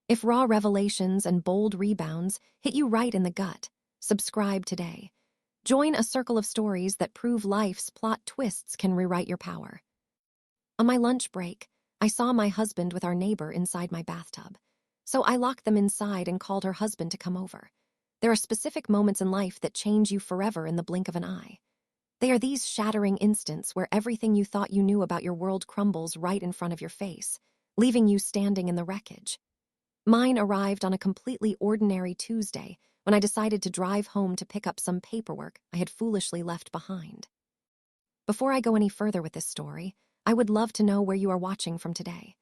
If raw revelations and bold rebounds hit you right in the gut, subscribe today. Join a circle of stories that prove life's plot twists can rewrite your power. On my lunch break, I saw my husband with our neighbor inside my bathtub. So I locked them inside and called her husband to come over. There are specific moments in life that change you forever in the blink of an eye. They are these shattering instants where everything you thought you knew about your world crumbles right in front of your face, leaving you standing in the wreckage. Mine arrived on a completely ordinary Tuesday when I decided to drive home to pick up some paperwork I had foolishly left behind. Before I go any further with this story, I would love to know where you are watching from today.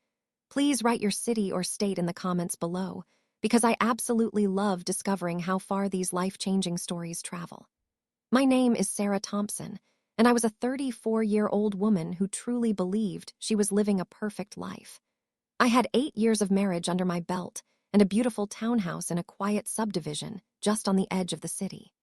Please write your city or state in the comments below, because I absolutely love discovering how far these life-changing stories travel. My name is Sarah Thompson, and I was a 34-year-old woman who truly believed she was living a perfect life. I had 8 years of marriage under my belt and a beautiful townhouse in a quiet subdivision just on the edge of the city.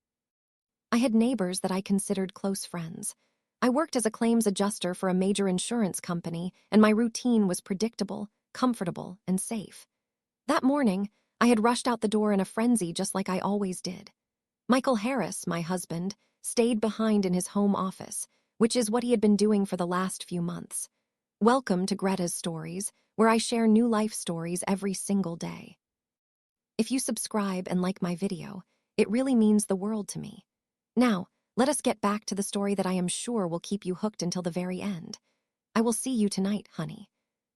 I had neighbors that I considered close friends. I worked as a claims adjuster for a major insurance company, and my routine was predictable, comfortable, and safe. That morning, I had rushed out the door in a frenzy just like I always did. Michael Harris, my husband, stayed behind in his home office, which is what he had been doing for the last few months. Welcome to Greta's Stories, where I share new life stories every single day. If you subscribe and like my video, it really means the world to me. Now, let us get back to the story that I am sure will keep you hooked until the very end. I will see you tonight, honey.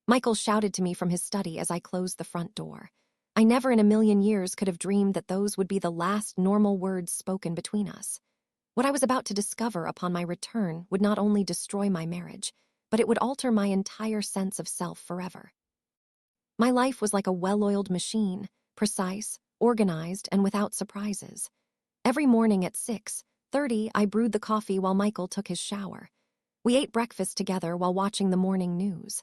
Michael shouted to me from his study as I closed the front door. I never in a million years could have dreamed that those would be the last normal words spoken between us. What I was about to discover upon my return would not only destroy my marriage, but it would alter my entire sense of self forever. My life was like a well-oiled machine, precise, organized, and without surprises. Every morning at 6:30, I brewed the coffee while Michael took his shower. We ate breakfast together while watching the morning news.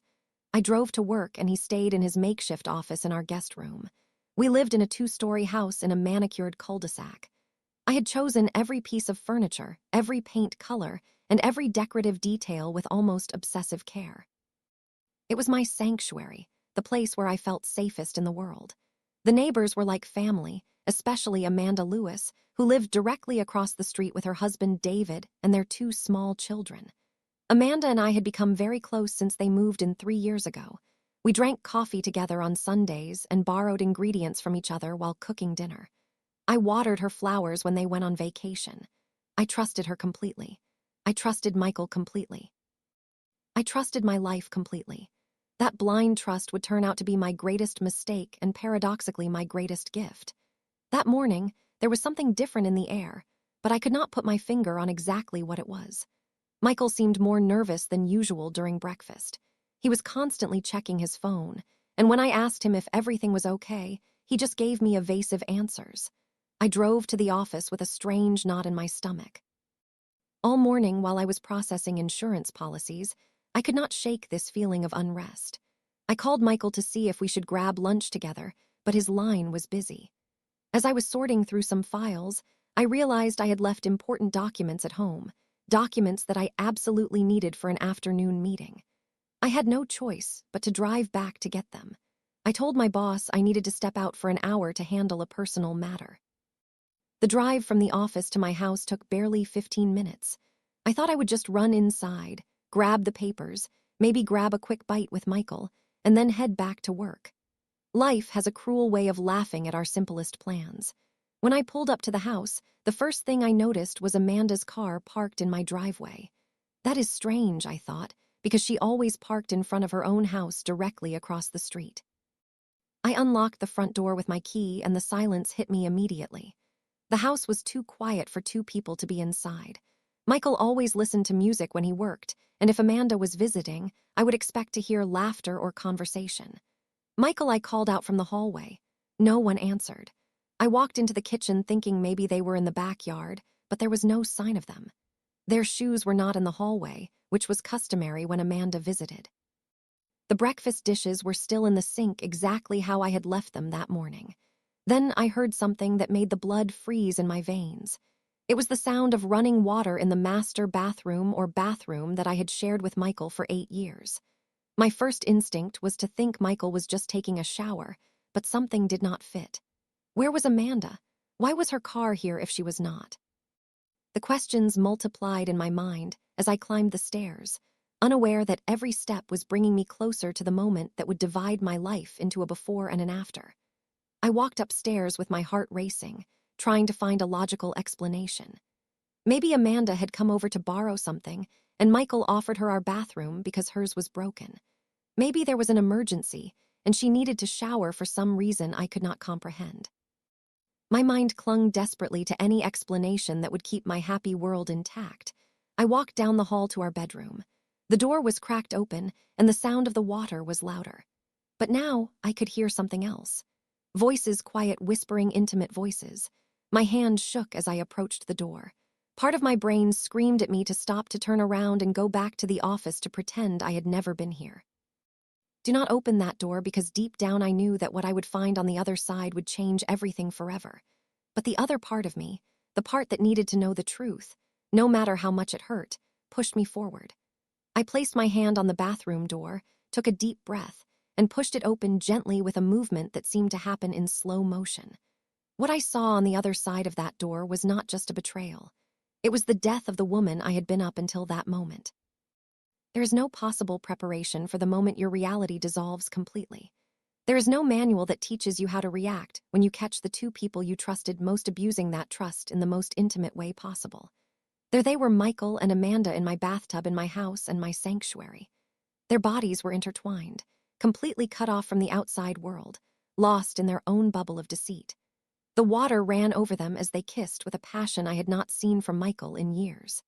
I drove to work and he stayed in his makeshift office in our guest room. We lived in a 2-story house in a manicured cul-de-sac. I had chosen every piece of furniture, every paint color, and every decorative detail with almost obsessive care. It was my sanctuary, the place where I felt safest in the world. The neighbors were like family, especially Amanda Lewis, who lived directly across the street with her husband David and their 2 small children. Amanda and I had become very close since they moved in 3 years ago. We drank coffee together on Sundays and borrowed ingredients from each other while cooking dinner. I watered her flowers when they went on vacation. I trusted her completely. I trusted Michael completely. I trusted my life completely. That blind trust would turn out to be my greatest mistake and paradoxically my greatest gift. That morning, there was something different in the air, but I could not put my finger on exactly what it was. Michael seemed more nervous than usual during breakfast. He was constantly checking his phone, and when I asked him if everything was okay, he just gave me evasive answers. I drove to the office with a strange knot in my stomach. All morning while I was processing insurance policies, I could not shake this feeling of unrest. I called Michael to see if we should grab lunch together, but his line was busy. As I was sorting through some files, I realized I had left important documents at home, documents that I absolutely needed for an afternoon meeting. I had no choice but to drive back to get them. I told my boss I needed to step out for an hour to handle a personal matter. The drive from the office to my house took barely 15 minutes. I thought I would just run inside, grab the papers, maybe grab a quick bite with Michael, and then head back to work. Life has a cruel way of laughing at our simplest plans. When I pulled up to the house, the first thing I noticed was Amanda's car parked in my driveway. That is strange, I thought, because she always parked in front of her own house directly across the street. I unlocked the front door with my key and the silence hit me immediately. The house was too quiet for 2 people to be inside. Michael always listened to music when he worked, and if Amanda was visiting, I would expect to hear laughter or conversation. Michael, I called out from the hallway. No one answered. I walked into the kitchen thinking maybe they were in the backyard, but there was no sign of them. Their shoes were not in the hallway, which was customary when Amanda visited. The breakfast dishes were still in the sink exactly how I had left them that morning. Then I heard something that made the blood freeze in my veins. It was the sound of running water in the master bathroom that I had shared with Michael for 8 years. My first instinct was to think Michael was just taking a shower, but something did not fit. Where was Amanda? Why was her car here if she was not? The questions multiplied in my mind as I climbed the stairs, unaware that every step was bringing me closer to the moment that would divide my life into a before and an after. I walked upstairs with my heart racing, trying to find a logical explanation. Maybe Amanda had come over to borrow something, and Michael offered her our bathroom because hers was broken. Maybe there was an emergency, and she needed to shower for some reason I could not comprehend. My mind clung desperately to any explanation that would keep my happy world intact. I walked down the hall to our bedroom. The door was cracked open, and the sound of the water was louder. But now I could hear something else. Voices, quiet, whispering, intimate voices. My hand shook as I approached the door. Part of my brain screamed at me to stop, to turn around and go back to the office to pretend I had never been here. Do not open that door, because deep down I knew that what I would find on the other side would change everything forever. But the other part of me, the part that needed to know the truth, no matter how much it hurt, pushed me forward. I placed my hand on the bathroom door, took a deep breath, and pushed it open gently with a movement that seemed to happen in slow motion. What I saw on the other side of that door was not just a betrayal. It was the death of the woman I had been up until that moment. There is no possible preparation for the moment your reality dissolves completely. There is no manual that teaches you how to react when you catch the two people you trusted most abusing that trust in the most intimate way possible. There they were, Michael and Amanda, in my bathtub, in my house and my sanctuary. Their bodies were intertwined, completely cut off from the outside world, lost in their own bubble of deceit. The water ran over them as they kissed with a passion I had not seen from Michael in years.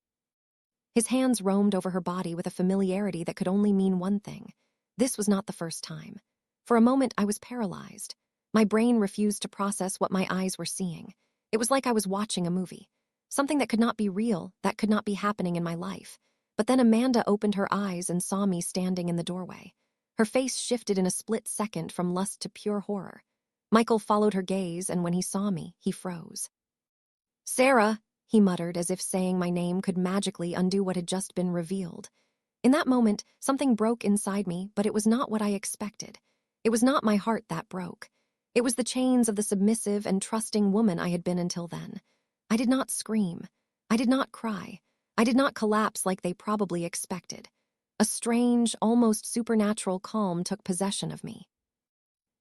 His hands roamed over her body with a familiarity that could only mean one thing. This was not the first time. For a moment, I was paralyzed. My brain refused to process what my eyes were seeing. It was like I was watching a movie. Something that could not be real, that could not be happening in my life. But then Amanda opened her eyes and saw me standing in the doorway. Her face shifted in a split second from lust to pure horror. Michael followed her gaze, and when he saw me, he froze. "Sarah," he muttered, as if saying my name could magically undo what had just been revealed. In that moment, something broke inside me, but it was not what I expected. It was not my heart that broke. It was the chains of the submissive and trusting woman I had been until then. I did not scream. I did not cry. I did not collapse like they probably expected. A strange, almost supernatural calm took possession of me.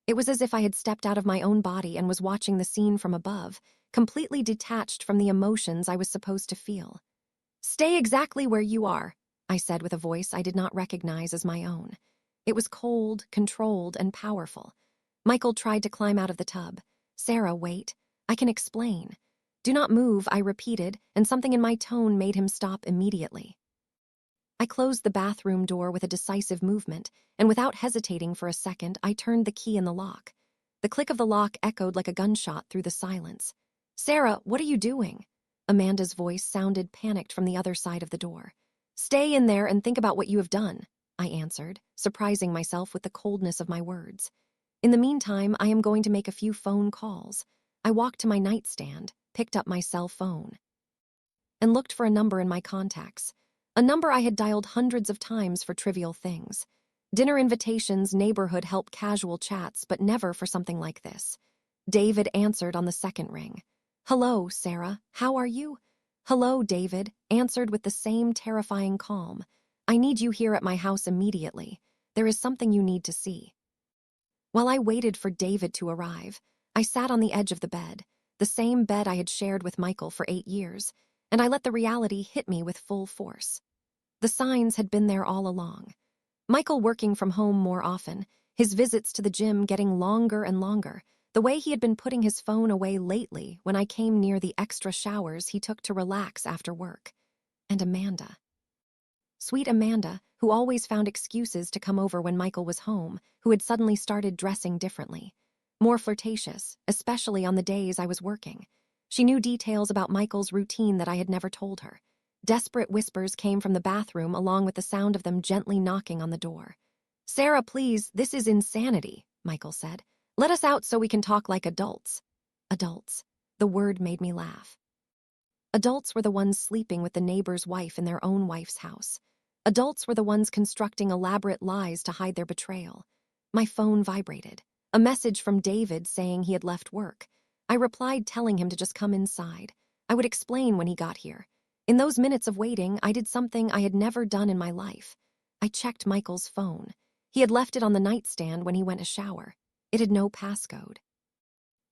It was as if I had stepped out of my own body and was watching the scene from above, completely detached from the emotions I was supposed to feel. "Stay exactly where you are," I said with a voice I did not recognize as my own. It was cold, controlled, and powerful. Michael tried to climb out of the tub. "Sarah, wait. I can explain." "Do not move," I repeated, and something in my tone made him stop immediately. I closed the bathroom door with a decisive movement, and without hesitating for a second, I turned the key in the lock. The click of the lock echoed like a gunshot through the silence. "Sarah, what are you doing?" Amanda's voice sounded panicked from the other side of the door. "Stay in there and think about what you have done," I answered, surprising myself with the coldness of my words. "In the meantime, I am going to make a few phone calls." I walked to my nightstand, picked up my cell phone, and looked for a number in my contacts. A number I had dialed hundreds of times for trivial things. Dinner invitations, neighborhood help, casual chats, but never for something like this. David answered on the second ring. "Hello, Sarah. How are you?" "Hello, David," answered with the same terrifying calm. "I need you here at my house immediately. There is something you need to see." While I waited for David to arrive, I sat on the edge of the bed, the same bed I had shared with Michael for 8 years, and I let the reality hit me with full force. The signs had been there all along. Michael working from home more often, his visits to the gym getting longer and longer, the way he had been putting his phone away lately when I came near the extra showers he took to relax after work. And Amanda. Sweet Amanda, who always found excuses to come over when Michael was home, who had suddenly started dressing differently. More flirtatious, especially on the days I was working. She knew details about Michael's routine that I had never told her. Desperate whispers came from the bathroom along with the sound of them gently knocking on the door. "Sarah, please, this is insanity," Michael said. "Let us out so we can talk like adults." Adults. The word made me laugh. Adults were the ones sleeping with the neighbor's wife in their own wife's house. Adults were the ones constructing elaborate lies to hide their betrayal. My phone vibrated. A message from David saying he had left work. I replied telling him to just come inside. I would explain when he got here. In those minutes of waiting, I did something I had never done in my life. I checked Michael's phone. He had left it on the nightstand when he went to shower. It had no passcode.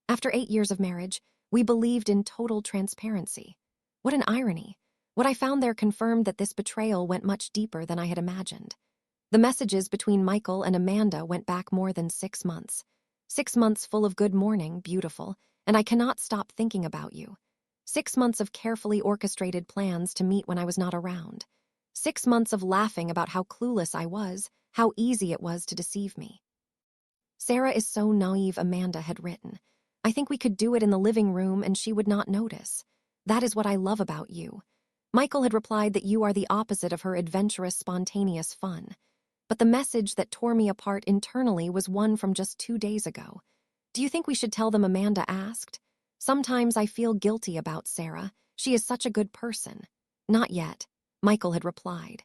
After 8 years of marriage, we believed in total transparency. What an irony. What I found there confirmed that this betrayal went much deeper than I had imagined. The messages between Michael and Amanda went back more than 6 months. 6 months full of good morning, beautiful, and I cannot stop thinking about you. 6 months of carefully orchestrated plans to meet when I was not around. 6 months of laughing about how clueless I was, how easy it was to deceive me. Sarah is so naive, Amanda had written. I think we could do it in the living room and she would not notice. That is what I love about you. Michael had replied that you are the opposite of her adventurous, spontaneous fun. But the message that tore me apart internally was one from just 2 days ago. Do you think we should tell them Amanda asked? Sometimes I feel guilty about Sarah. She is such a good person. Not yet, Michael had replied.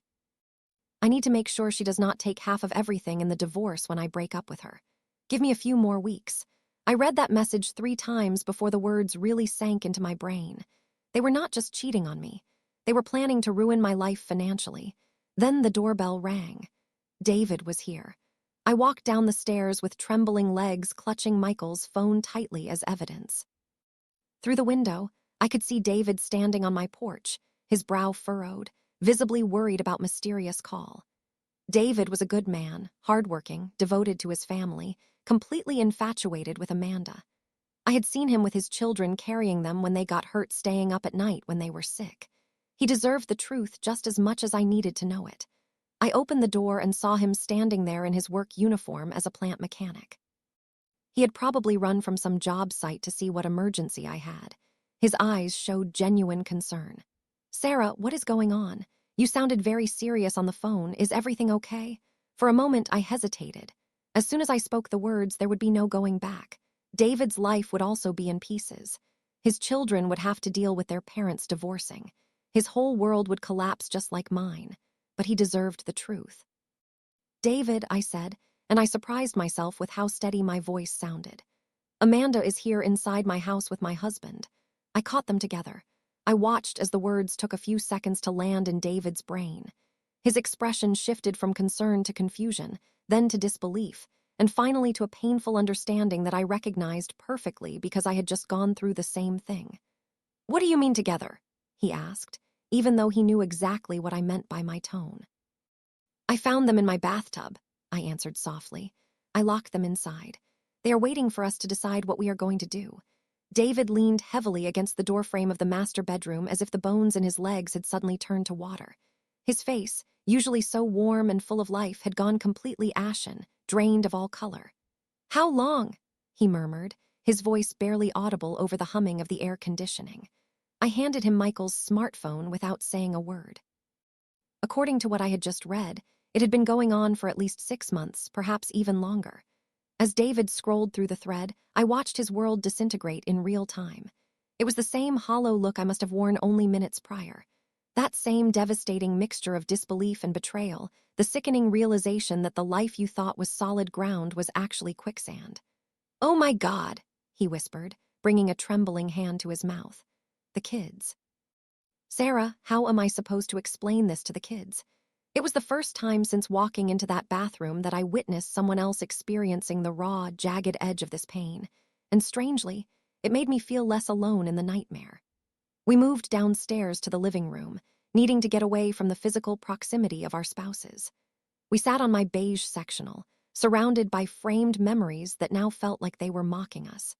I need to make sure she does not take half of everything in the divorce when I break up with her. Give me a few more weeks. I read that message 3 times before the words really sank into my brain. They were not just cheating on me. They were planning to ruin my life financially. Then the doorbell rang. David was here. I walked down the stairs with trembling legs, clutching Michael's phone tightly as evidence. Through the window, I could see David standing on my porch, his brow furrowed, visibly worried about mysterious call. David was a good man, hardworking, devoted to his family, completely infatuated with Amanda. I had seen him with his children carrying them when they got hurt, staying up at night when they were sick. He deserved the truth just as much as I needed to know it. I opened the door and saw him standing there in his work uniform as a plant mechanic. He had probably run from some job site to see what emergency I had. His eyes showed genuine concern. Sarah, what is going on? You sounded very serious on the phone. Is everything okay? For a moment, I hesitated. As soon as I spoke the words, there would be no going back. David's life would also be in pieces. His children would have to deal with their parents divorcing. His whole world would collapse just like mine. But he deserved the truth. David, I said, and I surprised myself with how steady my voice sounded. Amanda is here inside my house with my husband. I caught them together. I watched as the words took a few seconds to land in David's brain. His expression shifted from concern to confusion, then to disbelief, and finally to a painful understanding that I recognized perfectly because I had just gone through the same thing. What do you mean together? He asked, even though he knew exactly what I meant by my tone. I found them in my bathtub, I answered softly. I locked them inside. They are waiting for us to decide what we are going to do. David leaned heavily against the doorframe of the master bedroom as if the bones in his legs had suddenly turned to water. His face, usually so warm and full of life, had gone completely ashen, drained of all color. How long? He murmured, his voice barely audible over the humming of the air conditioning. I handed him Michael's smartphone without saying a word. According to what I had just read, it had been going on for at least 6 months, perhaps even longer. As David scrolled through the thread, I watched his world disintegrate in real time. It was the same hollow look I must have worn only minutes prior. That same devastating mixture of disbelief and betrayal, the sickening realization that the life you thought was solid ground was actually quicksand. "Oh my God," he whispered, bringing a trembling hand to his mouth. The kids. Sarah, how am I supposed to explain this to the kids? It was the first time since walking into that bathroom that I witnessed someone else experiencing the raw, jagged edge of this pain, and strangely, it made me feel less alone in the nightmare. We moved downstairs to the living room, needing to get away from the physical proximity of our spouses. We sat on my beige sectional, surrounded by framed memories that now felt like they were mocking us.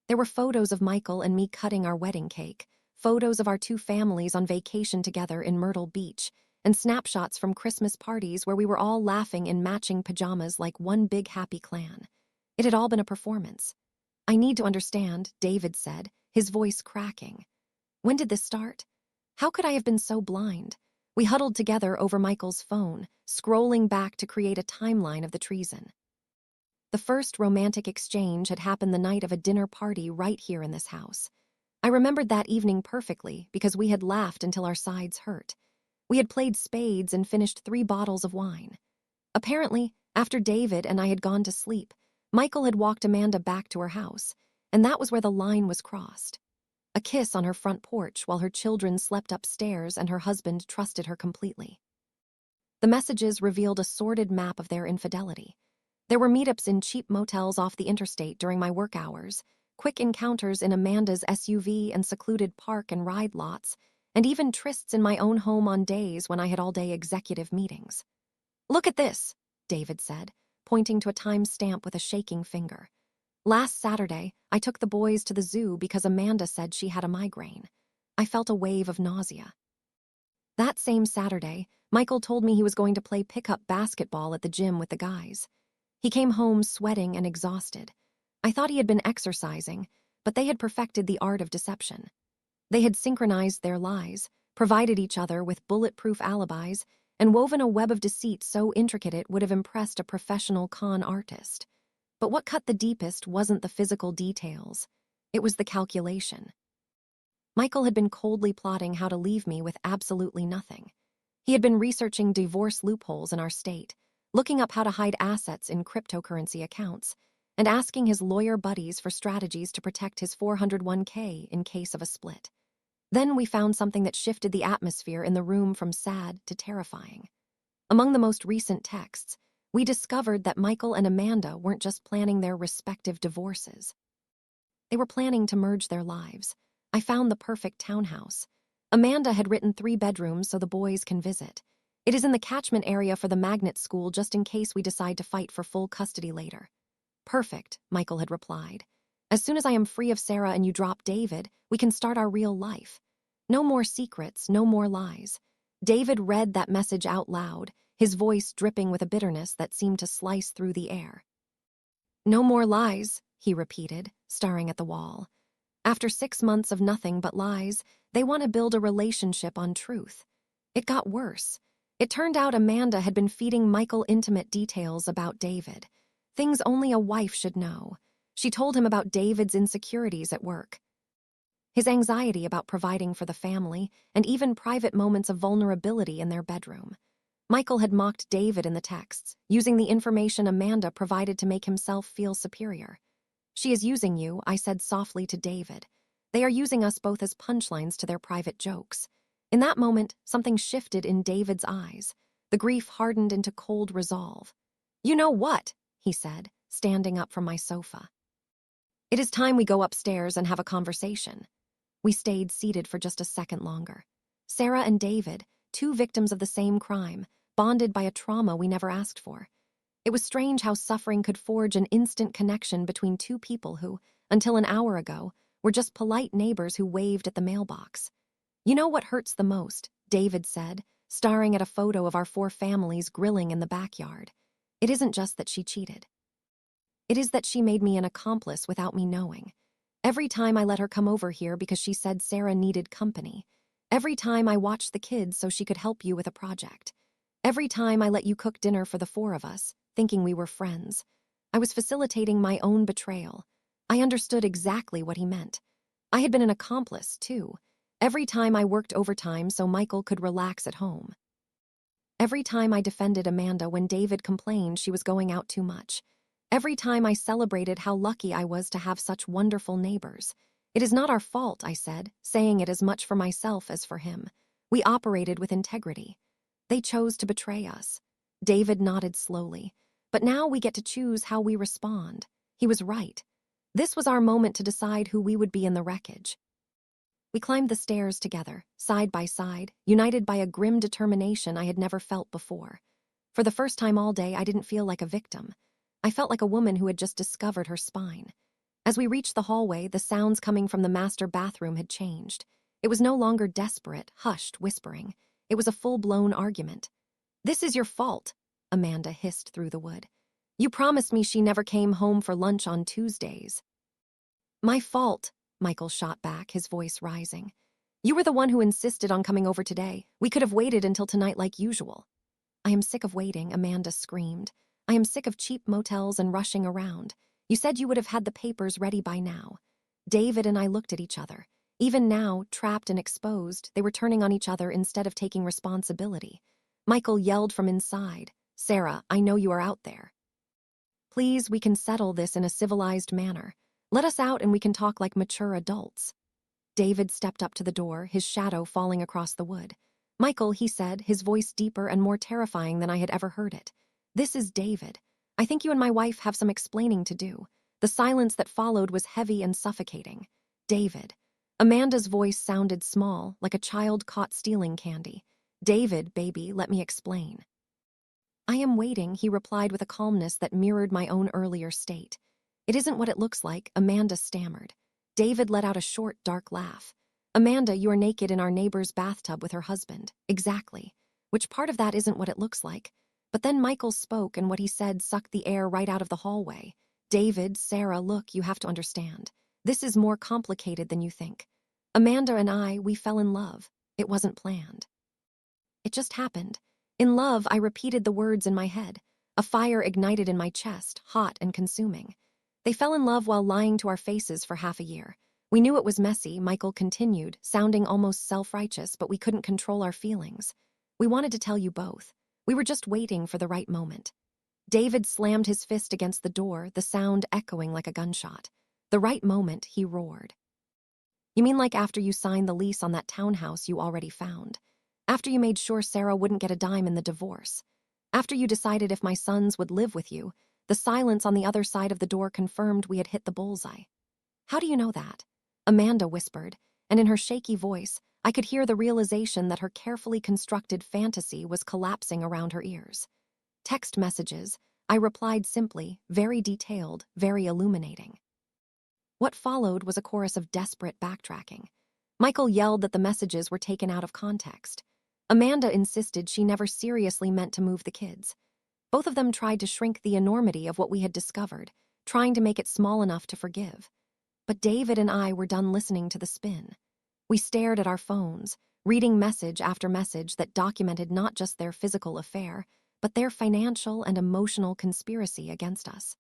There were photos of Michael and me cutting our wedding cake, photos of our 2 families on vacation together in Myrtle Beach, and snapshots from Christmas parties where we were all laughing in matching pajamas like one big happy clan. It had all been a performance. I need to understand, David said, his voice cracking. When did this start? How could I have been so blind? We huddled together over Michael's phone, scrolling back to create a timeline of the treason. The first romantic exchange had happened the night of a dinner party right here in this house. I remembered that evening perfectly because we had laughed until our sides hurt. We had played spades and finished 3 bottles of wine. Apparently, after David and I had gone to sleep, Michael had walked Amanda back to her house, and that was where the line was crossed. A kiss on her front porch while her children slept upstairs and her husband trusted her completely. The messages revealed a sordid map of their infidelity. There were meetups in cheap motels off the interstate during my work hours, quick encounters in Amanda's SUV and secluded park and ride lots, and even trysts in my own home on days when I had all-day executive meetings. "Look at this," David said, pointing to a timestamp with a shaking finger. "Last Saturday, I took the boys to the zoo because Amanda said she had a migraine. I felt a wave of nausea." That same Saturday, Michael told me he was going to play pickup basketball at the gym with the guys. He came home sweating and exhausted. I thought he had been exercising, but they had perfected the art of deception. They had synchronized their lies, provided each other with bulletproof alibis, and woven a web of deceit so intricate it would have impressed a professional con artist. But what cut the deepest wasn't the physical details. It was the calculation. Michael had been coldly plotting how to leave me with absolutely nothing. He had been researching divorce loopholes in our state, looking up how to hide assets in cryptocurrency accounts, and asking his lawyer buddies for strategies to protect his 401k in case of a split. Then we found something that shifted the atmosphere in the room from sad to terrifying. Among the most recent texts, we discovered that Michael and Amanda weren't just planning their respective divorces. They were planning to merge their lives. I found the perfect townhouse. Amanda had written 3 bedrooms so the boys can visit. It is in the catchment area for the magnet school just in case we decide to fight for full custody later. "Perfect," Michael had replied. "As soon as I am free of Sarah and you drop David, we can start our real life. No more secrets, no more lies." David read that message out loud, his voice dripping with a bitterness that seemed to slice through the air. "No more lies," he repeated, staring at the wall. After 6 months of nothing but lies, they want to build a relationship on truth. It got worse. It turned out Amanda had been feeding Michael intimate details about David. Things only a wife should know. She told him about David's insecurities at work, his anxiety about providing for the family, and even private moments of vulnerability in their bedroom. Michael had mocked David in the texts, using the information Amanda provided to make himself feel superior. "She is using you," I said softly to David. "They are using us both as punchlines to their private jokes." In that moment, something shifted in David's eyes. The grief hardened into cold resolve. "You know what?" he said, standing up from my sofa. "It is time we go upstairs and have a conversation." We stayed seated for just a second longer. Sarah and David, 2 victims of the same crime, bonded by a trauma we never asked for. It was strange how suffering could forge an instant connection between 2 people who, until an hour ago, were just polite neighbors who waved at the mailbox. "You know what hurts the most," David said, staring at a photo of our 4 families grilling in the backyard. "It isn't just that she cheated. It is that she made me an accomplice without me knowing. Every time I let her come over here because she said Sarah needed company. Every time I watched the kids so she could help you with a project. Every time I let you cook dinner for the 4 of us, thinking we were friends. I was facilitating my own betrayal. I understood exactly what he meant. I had been an accomplice, too. Every time I worked overtime so Michael could relax at home. Every time I defended Amanda when David complained she was going out too much. Every time I celebrated how lucky I was to have such wonderful neighbors. It is not our fault, I said, saying it as much for myself as for him. We operated with integrity. They chose to betray us. David nodded slowly. But now we get to choose how we respond. He was right. This was our moment to decide who we would be in the wreckage. We climbed the stairs together, side by side, united by a grim determination I had never felt before. For the first time all day, I didn't feel like a victim. I felt like a woman who had just discovered her spine. As we reached the hallway, the sounds coming from the master bathroom had changed. It was no longer desperate, hushed whispering. It was a full-blown argument. "This is your fault," Amanda hissed through the wood. "You promised me she never came home for lunch on Tuesdays." "My fault," Michael shot back, his voice rising. "You were the one who insisted on coming over today. We could have waited until tonight like usual." "I am sick of waiting," Amanda screamed. "I am sick of cheap motels and rushing around. You said you would have had the papers ready by now." David and I looked at each other. Even now, trapped and exposed, they were turning on each other instead of taking responsibility. Michael yelled from inside, "Sarah, I know you are out there. Please, we can settle this in a civilized manner. Let us out and we can talk like mature adults. David stepped up to the door, his shadow falling across the wood. Michael, he said, his voice deeper and more terrifying than I had ever heard it. This is David. I think you and my wife have some explaining to do. The silence that followed was heavy and suffocating. David. Amanda's voice sounded small, like a child caught stealing candy. David, baby, let me explain. I am waiting, he replied with a calmness that mirrored my own earlier state. It isn't what it looks like, Amanda stammered. David let out a short, dark laugh. Amanda, you are naked in our neighbor's bathtub with her husband. Exactly. Which part of that isn't what it looks like? But then Michael spoke, and what he said sucked the air right out of the hallway. David, Sarah, look, you have to understand. This is more complicated than you think. Amanda and I, we fell in love. It wasn't planned. It just happened. In love, I repeated the words in my head. A fire ignited in my chest, hot and consuming. They fell in love while lying to our faces for half a year. We knew it was messy, Michael continued, sounding almost self-righteous, but we couldn't control our feelings. We wanted to tell you both. We were just waiting for the right moment. David slammed his fist against the door, the sound echoing like a gunshot. The right moment, he roared. You mean like after you signed the lease on that townhouse you already found? After you made sure Sarah wouldn't get a dime in the divorce? After you decided if my sons would live with you? The silence on the other side of the door confirmed we had hit the bullseye. How do you know that? Amanda whispered, and in her shaky voice, I could hear the realization that her carefully constructed fantasy was collapsing around her ears. Text messages, I replied simply, very detailed, very illuminating. What followed was a chorus of desperate backtracking. Michael yelled that the messages were taken out of context. Amanda insisted she never seriously meant to move the kids. Both of them tried to shrink the enormity of what we had discovered, trying to make it small enough to forgive. But David and I were done listening to the spin. We stared at our phones, reading message after message that documented not just their physical affair, but their financial and emotional conspiracy against us.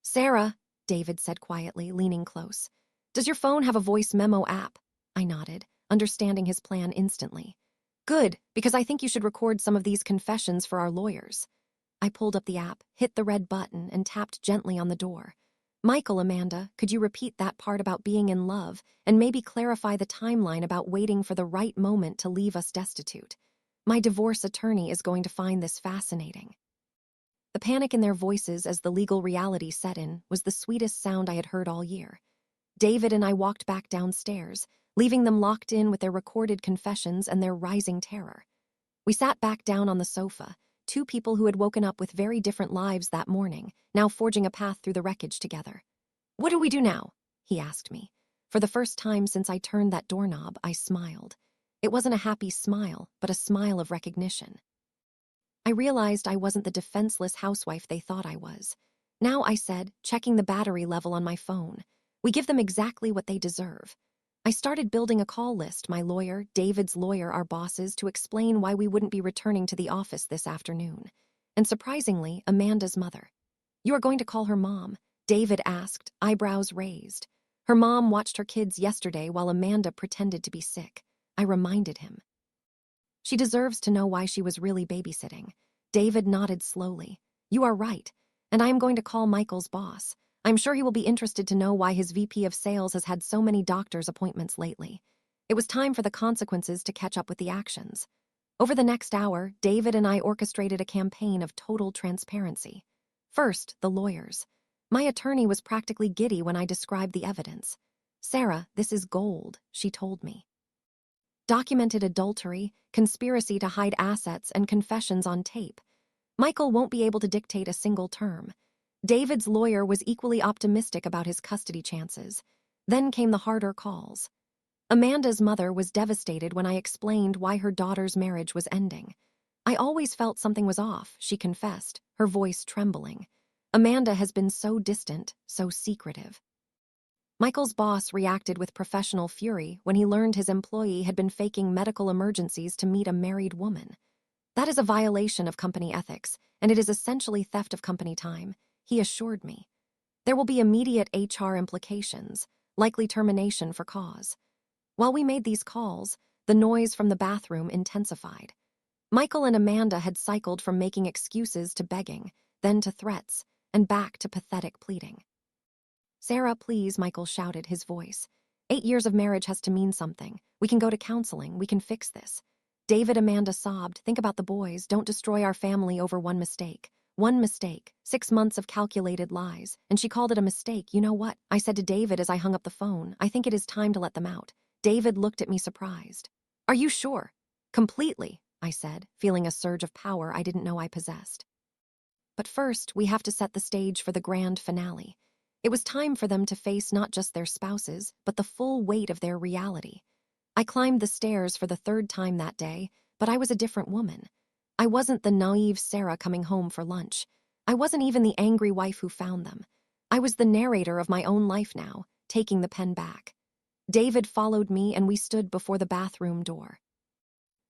Sarah, David said quietly, leaning close. Does your phone have a voice memo app? I nodded, understanding his plan instantly. Good, because I think you should record some of these confessions for our lawyers. I pulled up the app, hit the red button, and tapped gently on the door. Michael, Amanda, could you repeat that part about being in love and maybe clarify the timeline about waiting for the right moment to leave us destitute? My divorce attorney is going to find this fascinating. The panic in their voices as the legal reality set in was the sweetest sound I had heard all year. David and I walked back downstairs, leaving them locked in with their recorded confessions and their rising terror. We sat back down on the sofa, two people who had woken up with very different lives that morning, now forging a path through the wreckage together. What do we do now? He asked me. For the first time since I turned that doorknob, I smiled. It wasn't a happy smile, but a smile of recognition. I realized I wasn't the defenseless housewife they thought I was. Now, I said, checking the battery level on my phone. We give them exactly what they deserve. I started building a call list, my lawyer, David's lawyer, our bosses, to explain why we wouldn't be returning to the office this afternoon. And surprisingly, Amanda's mother. You are going to call her mom? David asked, eyebrows raised. Her mom watched her kids yesterday while Amanda pretended to be sick. I reminded him. She deserves to know why she was really babysitting. David nodded slowly. You are right, and I am going to call Michael's boss. I'm sure he will be interested to know why his VP of sales has had so many doctor's appointments lately. It was time for the consequences to catch up with the actions. Over the next hour, David and I orchestrated a campaign of total transparency. First, the lawyers. My attorney was practically giddy when I described the evidence. Sarah, this is gold, she told me. Documented adultery, conspiracy to hide assets, and confessions on tape. Michael won't be able to dictate a single term. David's lawyer was equally optimistic about his custody chances. Then came the harder calls. Amanda's mother was devastated when I explained why her daughter's marriage was ending. I always felt something was off, she confessed, her voice trembling. Amanda has been so distant, so secretive. Michael's boss reacted with professional fury when he learned his employee had been faking medical emergencies to meet a married woman. That is a violation of company ethics, and it is essentially theft of company time, he assured me. There will be immediate HR implications, likely termination for cause. While we made these calls, the noise from the bathroom intensified. Michael and Amanda had cycled from making excuses to begging, then to threats, and back to pathetic pleading. "Sarah, please," Michael shouted, his voice. "8 years of marriage has to mean something. We can go to counseling. We can fix this." "David," Amanda sobbed, "think about the boys. Don't destroy our family over one mistake. One mistake. 6 months of calculated lies. And she called it a mistake. You know what?" I said to David as I hung up the phone. "I think it is time to let them out." David looked at me surprised. "Are you sure?" "Completely," I said, feeling a surge of power I didn't know I possessed. "But first, we have to set the stage for the grand finale." It was time for them to face not just their spouses, but the full weight of their reality. I climbed the stairs for the 3rd time that day, but I was a different woman. I wasn't the naive Sarah coming home for lunch. I wasn't even the angry wife who found them. I was the narrator of my own life now, taking the pen back. David followed me and we stood before the bathroom door.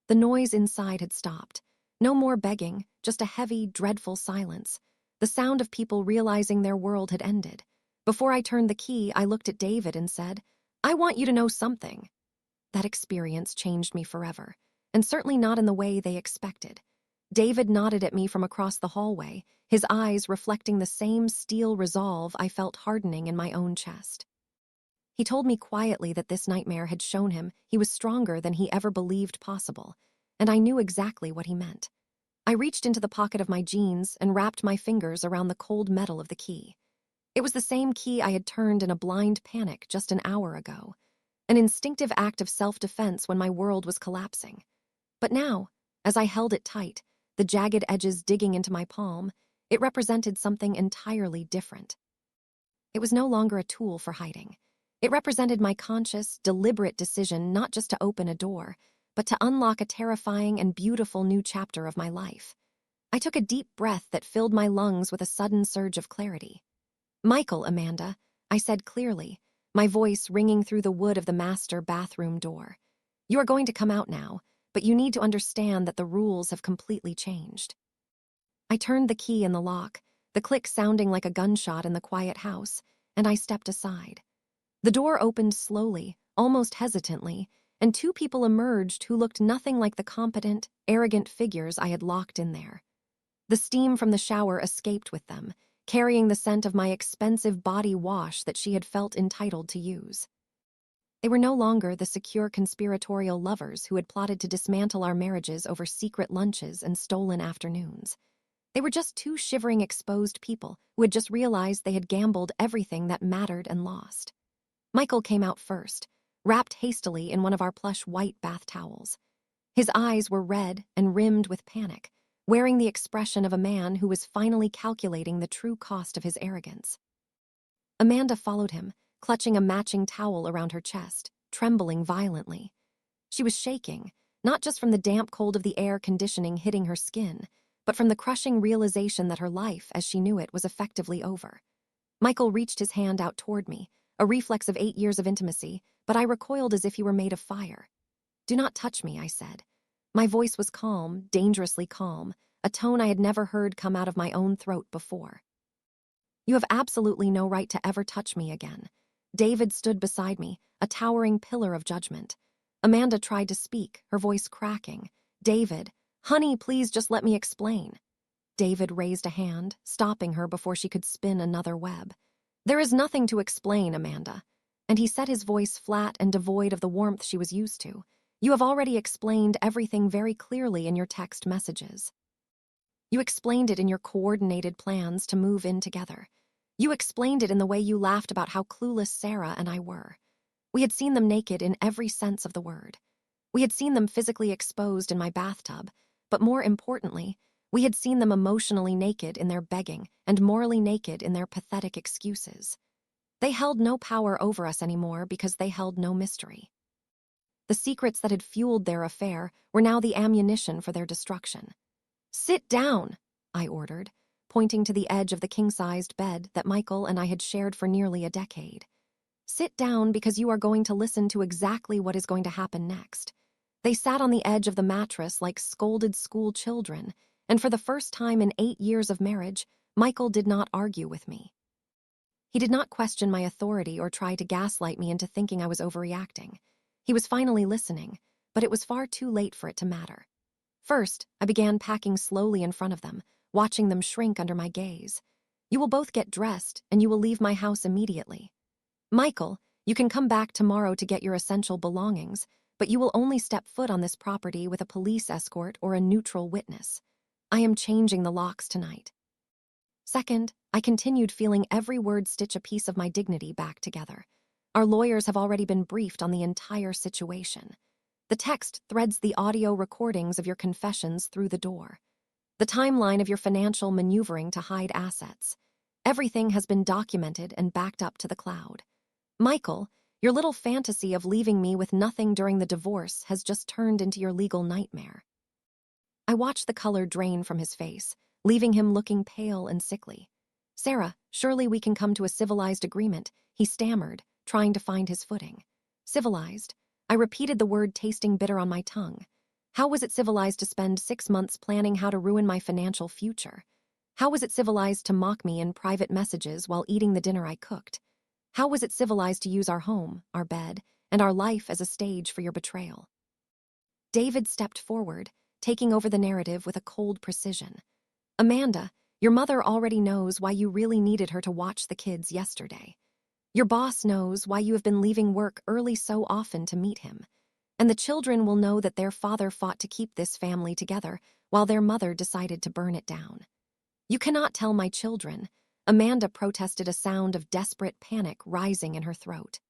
The noise inside had stopped. No more begging, just a heavy, dreadful silence. The sound of people realizing their world had ended. Before I turned the key, I looked at David and said, "I want you to know something." That experience changed me forever, and certainly not in the way they expected. David nodded at me from across the hallway, his eyes reflecting the same steel resolve I felt hardening in my own chest. He told me quietly that this nightmare had shown him he was stronger than he ever believed possible, and I knew exactly what he meant. I reached into the pocket of my jeans and wrapped my fingers around the cold metal of the key. It was the same key I had turned in a blind panic just an hour ago, an instinctive act of self-defense when my world was collapsing. But now, as I held it tight, the jagged edges digging into my palm, it represented something entirely different. It was no longer a tool for hiding. It represented my conscious, deliberate decision not just to open a door, but to unlock a terrifying and beautiful new chapter of my life. I took a deep breath that filled my lungs with a sudden surge of clarity. "Michael, Amanda," I said clearly, my voice ringing through the wood of the master bathroom door. "You are going to come out now, but you need to understand that the rules have completely changed." I turned the key in the lock, the click sounding like a gunshot in the quiet house, and I stepped aside. The door opened slowly, almost hesitantly, and 2 people emerged who looked nothing like the competent, arrogant figures I had locked in there. The steam from the shower escaped with them, carrying the scent of my expensive body wash that she had felt entitled to use. They were no longer the secure conspiratorial lovers who had plotted to dismantle our marriages over secret lunches and stolen afternoons. They were just 2 shivering exposed people who had just realized they had gambled everything that mattered and lost. Michael came out first, wrapped hastily in one of our plush white bath towels. His eyes were red and rimmed with panic, wearing the expression of a man who was finally calculating the true cost of his arrogance. Amanda followed him, clutching a matching towel around her chest, trembling violently. She was shaking, not just from the damp cold of the air conditioning hitting her skin, but from the crushing realization that her life, as she knew it, was effectively over. Michael reached his hand out toward me, a reflex of 8 years of intimacy, but I recoiled as if he were made of fire. "Do not touch me," I said. My voice was calm, dangerously calm, a tone I had never heard come out of my own throat before. "You have absolutely no right to ever touch me again." David stood beside me, a towering pillar of judgment. Amanda tried to speak, her voice cracking. "David, honey, please just let me explain." David raised a hand, stopping her before she could spin another web. "There is nothing to explain, Amanda." And he set his voice flat and devoid of the warmth she was used to. "You have already explained everything very clearly in your text messages. You explained it in your coordinated plans to move in together. You explained it in the way you laughed about how clueless Sarah and I were. We had seen them naked in every sense of the word. We had seen them physically exposed in my bathtub, but more importantly, we had seen them emotionally naked in their begging and morally naked in their pathetic excuses. They held no power over us anymore because they held no mystery. The secrets that had fueled their affair were now the ammunition for their destruction. "Sit down," I ordered, pointing to the edge of the king-sized bed that Michael and I had shared for nearly a decade. "Sit down because you are going to listen to exactly what is going to happen next." They sat on the edge of the mattress like scolded school children, and for the first time in 8 years of marriage, Michael did not argue with me. He did not question my authority or try to gaslight me into thinking I was overreacting. He was finally listening, but it was far too late for it to matter. First, I began packing slowly in front of them, watching them shrink under my gaze. You will both get dressed, and you will leave my house immediately. Michael, you can come back tomorrow to get your essential belongings, but you will only step foot on this property with a police escort or a neutral witness. I am changing the locks tonight. Second, I continued feeling every word stitch a piece of my dignity back together. Our lawyers have already been briefed on the entire situation. The text threads the audio recordings of your confessions through the door. The timeline of your financial maneuvering to hide assets. Everything has been documented and backed up to the cloud. Michael, your little fantasy of leaving me with nothing during the divorce has just turned into your legal nightmare. I watched the color drain from his face, leaving him looking pale and sickly. Sarah, surely we can come to a civilized agreement, he stammered, trying to find his footing. Civilized? I repeated the word, tasting bitter on my tongue. How was it civilized to spend 6 months planning how to ruin my financial future? How was it civilized to mock me in private messages while eating the dinner I cooked? How was it civilized to use our home, our bed, and our life as a stage for your betrayal? David stepped forward, taking over the narrative with a cold precision. Amanda, your mother already knows why you really needed her to watch the kids yesterday. Your boss knows why you have been leaving work early so often to meet him. And the children will know that their father fought to keep this family together while their mother decided to burn it down. You cannot tell my children, Amanda protested, a sound of desperate panic rising in her throat.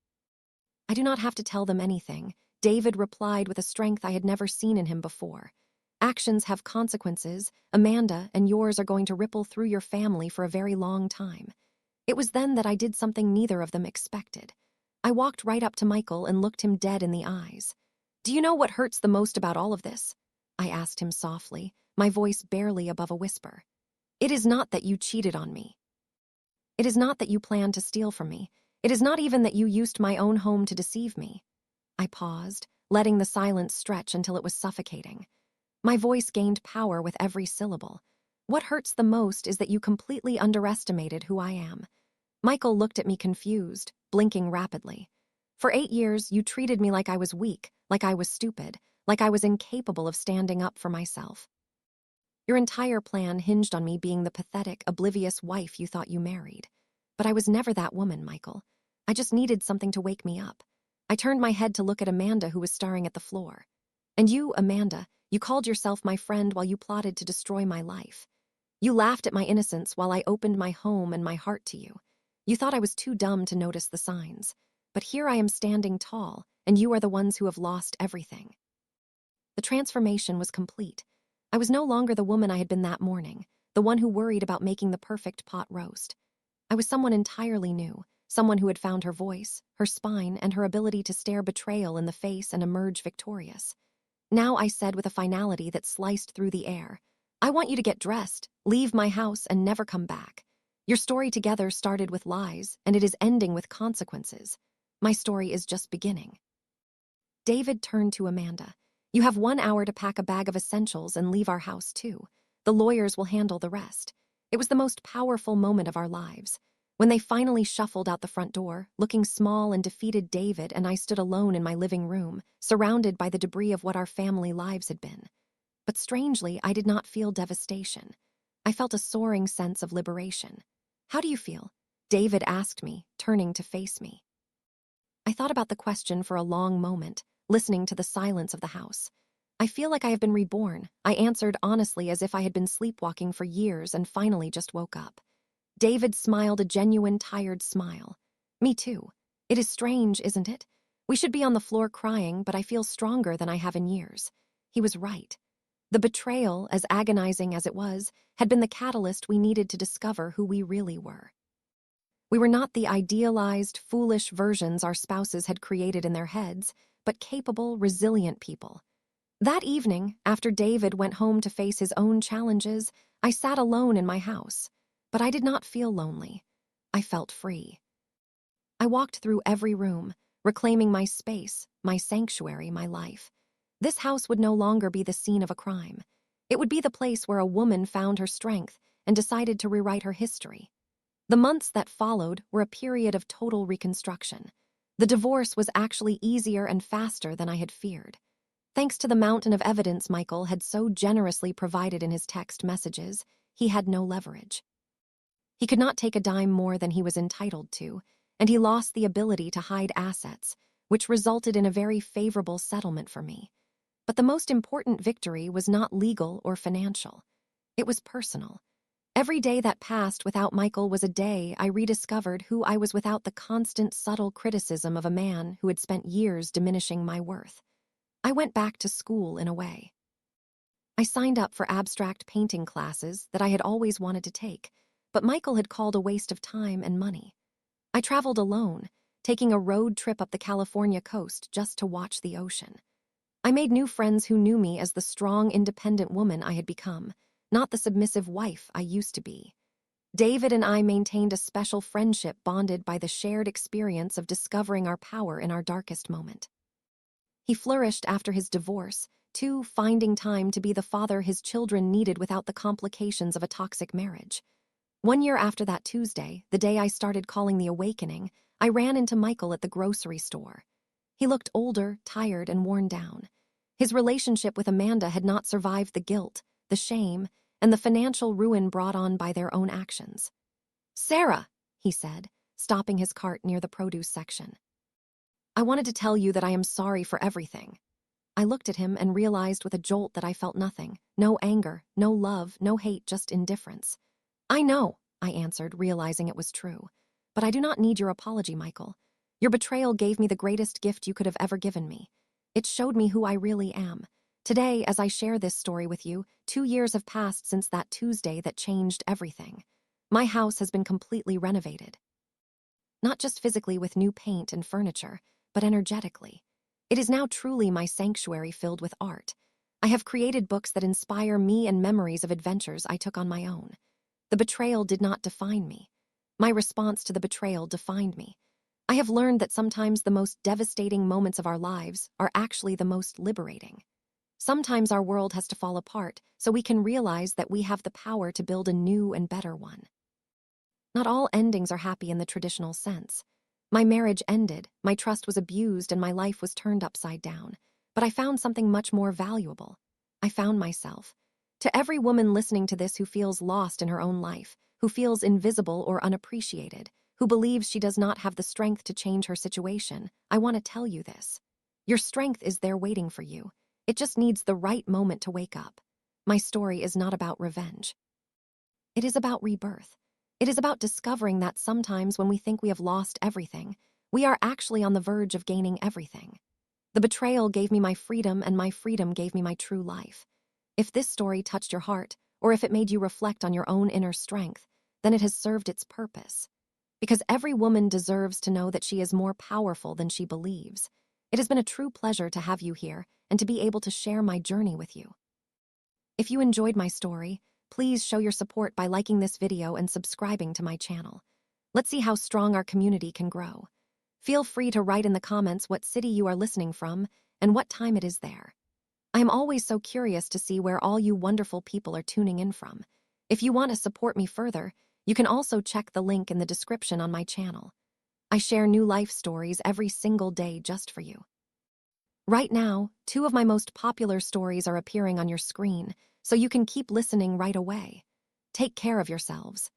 I do not have to tell them anything, David replied with a strength I had never seen in him before. Actions have consequences, Amanda, and yours are going to ripple through your family for a very long time. It was then that I did something neither of them expected. I walked right up to Michael and looked him dead in the eyes. Do you know what hurts the most about all of this? I asked him softly, my voice barely above a whisper. It is not that you cheated on me. It is not that you planned to steal from me. It is not even that you used my own home to deceive me. I paused, letting the silence stretch until it was suffocating. My voice gained power with every syllable. What hurts the most is that you completely underestimated who I am. Michael looked at me confused, blinking rapidly. For 8 years, you treated me like I was weak, like I was stupid, like I was incapable of standing up for myself. Your entire plan hinged on me being the pathetic, oblivious wife you thought you married. But I was never that woman, Michael. I just needed something to wake me up. I turned my head to look at Amanda, who was staring at the floor. And you, Amanda, you called yourself my friend while you plotted to destroy my life. You laughed at my innocence while I opened my home and my heart to you. You thought I was too dumb to notice the signs. But here I am standing tall, and you are the ones who have lost everything. The transformation was complete. I was no longer the woman I had been that morning, the one who worried about making the perfect pot roast. I was someone entirely new, someone who had found her voice, her spine, and her ability to stare betrayal in the face and emerge victorious. Now I said with a finality that sliced through the air, I want you to get dressed, leave my house, and never come back. Your story together started with lies, and it is ending with consequences. My story is just beginning. David turned to Amanda. You have 1 hour to pack a bag of essentials and leave our house too. The lawyers will handle the rest. It was the most powerful moment of our lives. When they finally shuffled out the front door, looking small and defeated, David and I stood alone in my living room, surrounded by the debris of what our family lives had been. But strangely, I did not feel devastation. I felt a soaring sense of liberation. How do you feel? David asked me, turning to face me. I thought about the question for a long moment, listening to the silence of the house. I feel like I have been reborn, I answered honestly, as if I had been sleepwalking for years and finally just woke up. David smiled a genuine, tired smile. Me too. It is strange, isn't it? We should be on the floor crying, but I feel stronger than I have in years. He was right. The betrayal, as agonizing as it was, had been the catalyst we needed to discover who we really were. We were not the idealized, foolish versions our spouses had created in their heads, but capable, resilient people. That evening, after David went home to face his own challenges, I sat alone in my house. But I did not feel lonely. I felt free. I walked through every room, reclaiming my space, my sanctuary, my life. This house would no longer be the scene of a crime. It would be the place where a woman found her strength and decided to rewrite her history. The months that followed were a period of total reconstruction. The divorce was actually easier and faster than I had feared. Thanks to the mountain of evidence Michael had so generously provided in his text messages, he had no leverage. He could not take a dime more than he was entitled to, and he lost the ability to hide assets, which resulted in a very favorable settlement for me. But the most important victory was not legal or financial. It was personal. Every day that passed without Michael was a day I rediscovered who I was without the constant, subtle criticism of a man who had spent years diminishing my worth. I went back to school in a way. I signed up for abstract painting classes that I had always wanted to take, but Michael had called a waste of time and money. I traveled alone, taking a road trip up the California coast just to watch the ocean. I made new friends who knew me as the strong, independent woman I had become, not the submissive wife I used to be. David and I maintained a special friendship bonded by the shared experience of discovering our power in our darkest moment. He flourished after his divorce, too, finding time to be the father his children needed without the complications of a toxic marriage. 1 year after that Tuesday, the day I started calling the awakening, I ran into Michael at the grocery store. He looked older, tired, and worn down. His relationship with Amanda had not survived the guilt, the shame, and the financial ruin brought on by their own actions. "Sarah," he said, stopping his cart near the produce section. "I wanted to tell you that I am sorry for everything." I looked at him and realized with a jolt that I felt nothing. No anger, no love, no hate, just indifference. "I know," I answered, realizing it was true. "But I do not need your apology, Michael. Your betrayal gave me the greatest gift you could have ever given me. It showed me who I really am. Today, as I share this story with you, 2 years have passed since that Tuesday that changed everything. My house has been completely renovated. Not just physically with new paint and furniture, but energetically. It is now truly my sanctuary filled with art. I have created books that inspire me and memories of adventures I took on my own. The betrayal did not define me. My response to the betrayal defined me. I have learned that sometimes the most devastating moments of our lives are actually the most liberating. Sometimes our world has to fall apart so we can realize that we have the power to build a new and better one. Not all endings are happy in the traditional sense. My marriage ended, my trust was abused, and my life was turned upside down. But I found something much more valuable. I found myself. To every woman listening to this who feels lost in her own life, who feels invisible or unappreciated, who believes she does not have the strength to change her situation, I want to tell you this. Your strength is there waiting for you. It just needs the right moment to wake up. My story is not about revenge. It is about rebirth. It is about discovering that sometimes when we think we have lost everything, we are actually on the verge of gaining everything. The betrayal gave me my freedom, and my freedom gave me my true life. If this story touched your heart, or if it made you reflect on your own inner strength, then it has served its purpose. Because every woman deserves to know that she is more powerful than she believes. It has been a true pleasure to have you here and to be able to share my journey with you. If you enjoyed my story, please show your support by liking this video and subscribing to my channel. Let's see how strong our community can grow. Feel free to write in the comments what city you are listening from and what time it is there. I am always so curious to see where all you wonderful people are tuning in from. If you want to support me further, you can also check the link in the description on my channel. I share new life stories every single day just for you. Right now, 2 of my most popular stories are appearing on your screen, so you can keep listening right away. Take care of yourselves.